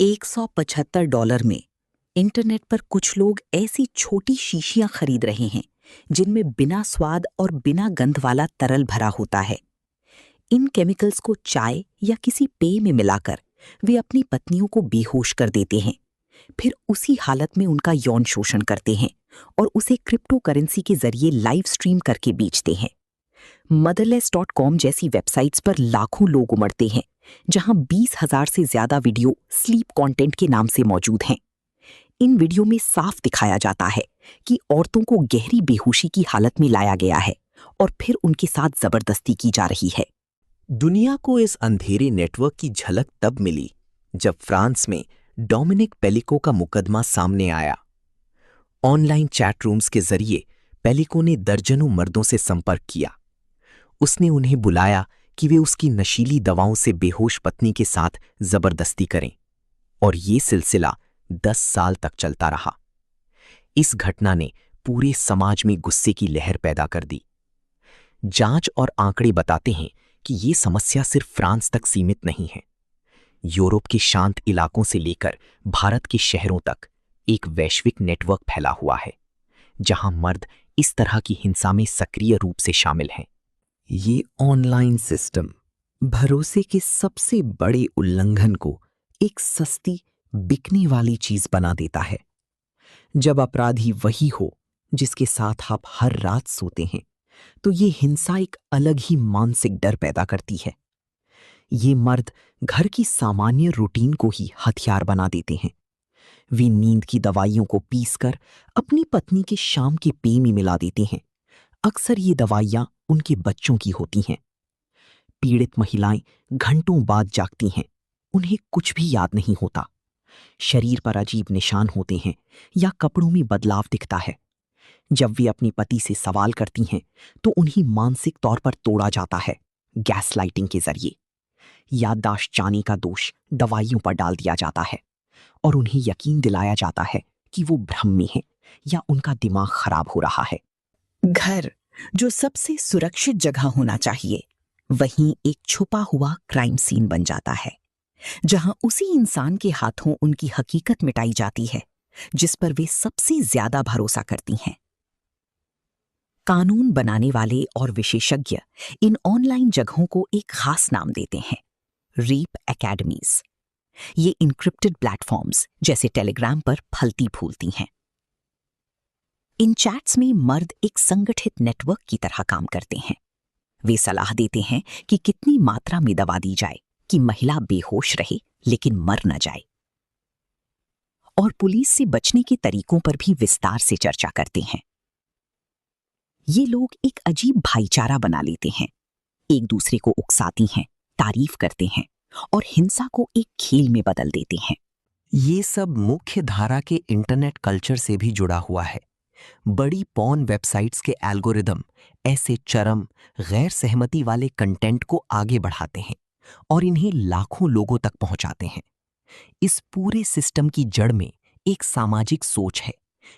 $175 में इंटरनेट पर कुछ लोग ऐसी छोटी शीशियां खरीद रहे हैं जिनमें बिना स्वाद और बिना गंध वाला तरल भरा होता है। इन केमिकल्स को चाय या किसी पेय में मिलाकर वे अपनी पत्नियों को बेहोश कर देते हैं, फिर उसी हालत में उनका यौन शोषण करते हैं और उसे क्रिप्टो करेंसी के जरिए लाइव स्ट्रीम करके बेचते हैं। motherless.com जैसी वेबसाइट्स पर लाखों लोग उमड़ते हैं, जहां 20,000 से ज्यादा वीडियो स्लीप कंटेंट के नाम से मौजूद हैं। इन वीडियो में साफ दिखाया जाता है कि औरतों को गहरी बेहोशी की हालत में लाया गया है और फिर उनके साथ जबरदस्ती की जा रही है। दुनिया को इस अंधेरे नेटवर्क की झलक तब मिली जब फ्रांस में डोमिनिक पेलिको का मुकदमा सामने आया। ऑनलाइन चैट रूम्स के जरिए पेलिको ने दर्जनों मर्दों से संपर्क किया। उसने उन्हें बुलाया कि वे उसकी नशीली दवाओं से बेहोश पत्नी के साथ जबरदस्ती करें, और ये सिलसिला 10 साल तक चलता रहा। इस घटना ने पूरे समाज में गुस्से की लहर पैदा कर दी। जांच और आंकड़े बताते हैं कि ये समस्या सिर्फ फ्रांस तक सीमित नहीं है। यूरोप के शांत इलाकों से लेकर भारत के शहरों तक एक वैश्विक नेटवर्क फैला हुआ है, जहां मर्द इस तरह की हिंसा में सक्रिय रूप से शामिल हैं। ये ऑनलाइन सिस्टम भरोसे के सबसे बड़े उल्लंघन को एक सस्ती, बिकने वाली चीज बना देता है। जब अपराधी वही हो जिसके साथ आप हर रात सोते हैं, तो ये हिंसा एक अलग ही मानसिक डर पैदा करती है। ये मर्द घर की सामान्य रूटीन को ही हथियार बना देते हैं। वे नींद की दवाइयों को पीसकर अपनी पत्नी के शाम के पेय में मिला देते हैं। अक्सर ये दवाइयां उनके बच्चों की होती हैं। पीड़ित महिलाएं घंटों बाद जागती हैं, उन्हें कुछ भी याद नहीं होता। शरीर पर अजीब निशान होते हैं या कपड़ों में बदलाव दिखता है। जब वे अपने पति से सवाल करती हैं, तो उन्हें मानसिक तौर पर तोड़ा जाता है, गैसलाइटिंग के जरिए। याददाश्त जाने का दोष दवाइयों पर डाल दिया जाता है और उन्हें यकीन दिलाया जाता है कि वो भ्रम में हैं या उनका दिमाग खराब हो रहा है। घर, जो सबसे सुरक्षित जगह होना चाहिए, वहीं एक छुपा हुआ क्राइम सीन बन जाता है, जहां उसी इंसान के हाथों उनकी हकीकत मिटाई जाती है जिस पर वे सबसे ज्यादा भरोसा करती हैं। कानून बनाने वाले और विशेषज्ञ इन ऑनलाइन जगहों को एक खास नाम देते हैं, रेप एकेडमीज। ये इनक्रिप्टेड प्लेटफॉर्म्स जैसे टेलीग्राम पर फलती फूलती हैं। इन चैट्स में मर्द एक संगठित नेटवर्क की तरह काम करते हैं। वे सलाह देते हैं कि कितनी मात्रा में दवा दी जाए कि महिला बेहोश रहे लेकिन मर न जाए, और पुलिस से बचने के तरीकों पर भी विस्तार से चर्चा करते हैं। ये लोग एक अजीब भाईचारा बना लेते हैं, एक दूसरे को उकसाती हैं, तारीफ करते हैं और हिंसा को एक खेल में बदल देते हैं। ये सब मुख्य धारा के इंटरनेट कल्चर से भी जुड़ा हुआ है। बड़ी पॉर्न वेबसाइट्स के एल्गोरिदम ऐसे चरम, गैर सहमति वाले कंटेंट को आगे बढ़ाते हैं और इन्हें लाखों लोगों तक पहुंचाते हैं। इस पूरे सिस्टम की जड़ में एक सामाजिक सोच है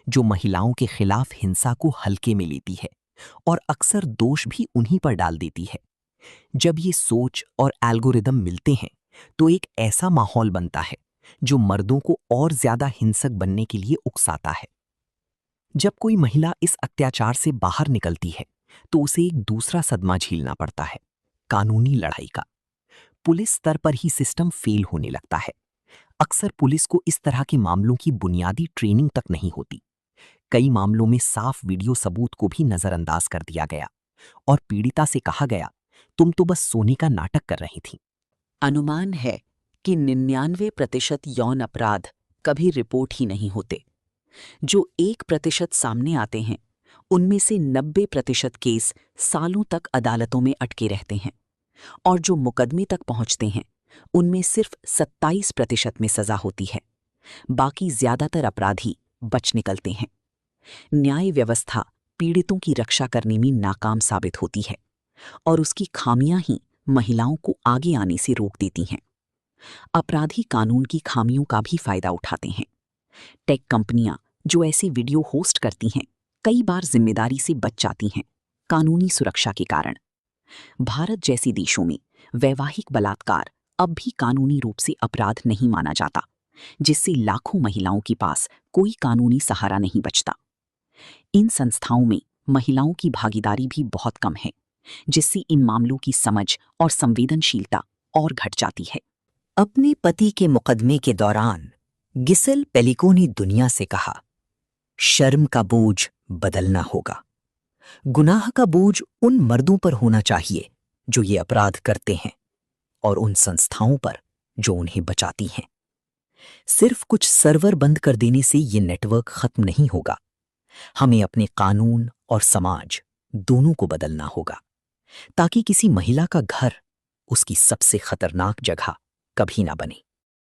जो महिलाओं के खिलाफ हिंसा को हल्के में लेती है और अक्सर दोष भी उन्हीं पर डाल देती है। जब ये सोच और एल्गोरिदम मिलते हैं, तो एक ऐसा माहौल बनता है जो मर्दों को और ज्यादा हिंसक बनने के लिए उकसाता है। जब कोई महिला इस अत्याचार से बाहर निकलती है, तो उसे एक दूसरा सदमा झेलना पड़ता है, कानूनी लड़ाई का। पुलिस स्तर पर ही सिस्टम फेल होने लगता है। अक्सर पुलिस को इस तरह के मामलों की बुनियादी ट्रेनिंग तक नहीं होती। कई मामलों में साफ वीडियो सबूत को भी नजरअंदाज कर दिया गया और पीड़िता से कहा गया, तुम तो बस सोने का नाटक कर रही थी। अनुमान है कि 99% यौन अपराध कभी रिपोर्ट ही नहीं होते। जो 1% सामने आते हैं, उनमें से 90% केस सालों तक अदालतों में अटके रहते हैं, और जो मुकदमे तक पहुंचते हैं, उनमें सिर्फ 27% में सजा होती है। बाकी ज्यादातर अपराधी बच निकलते हैं। न्याय व्यवस्था पीड़ितों की रक्षा करने में नाकाम साबित होती है और उसकी खामियां ही महिलाओं को आगे आने से रोक देती हैं। अपराधी कानून की खामियों का भी फायदा उठाते हैं। टेक कंपनियां जो ऐसे वीडियो होस्ट करती हैं, कई बार जिम्मेदारी से बच जाती हैं, कानूनी सुरक्षा के कारण। भारत जैसे देशों में वैवाहिक बलात्कार अब भी कानूनी रूप से अपराध नहीं माना जाता, जिससे लाखों महिलाओं के पास कोई कानूनी सहारा नहीं बचता। इन संस्थाओं में महिलाओं की भागीदारी भी बहुत कम है, जिससे इन मामलों की समझ और संवेदनशीलता और घट जाती है। अपने पति के मुकदमे के दौरान गिसेल पेलिको ने दुनिया से कहा, शर्म का बोझ बदलना होगा। गुनाह का बोझ उन मर्दों पर होना चाहिए जो ये अपराध करते हैं और उन संस्थाओं पर जो उन्हें बचाती हैं। सिर्फ कुछ सर्वर बंद कर देने से ये नेटवर्क खत्म नहीं होगा। हमें अपने कानून और समाज दोनों को बदलना होगा, ताकि किसी महिला का घर उसकी सबसे खतरनाक जगह कभी ना बने।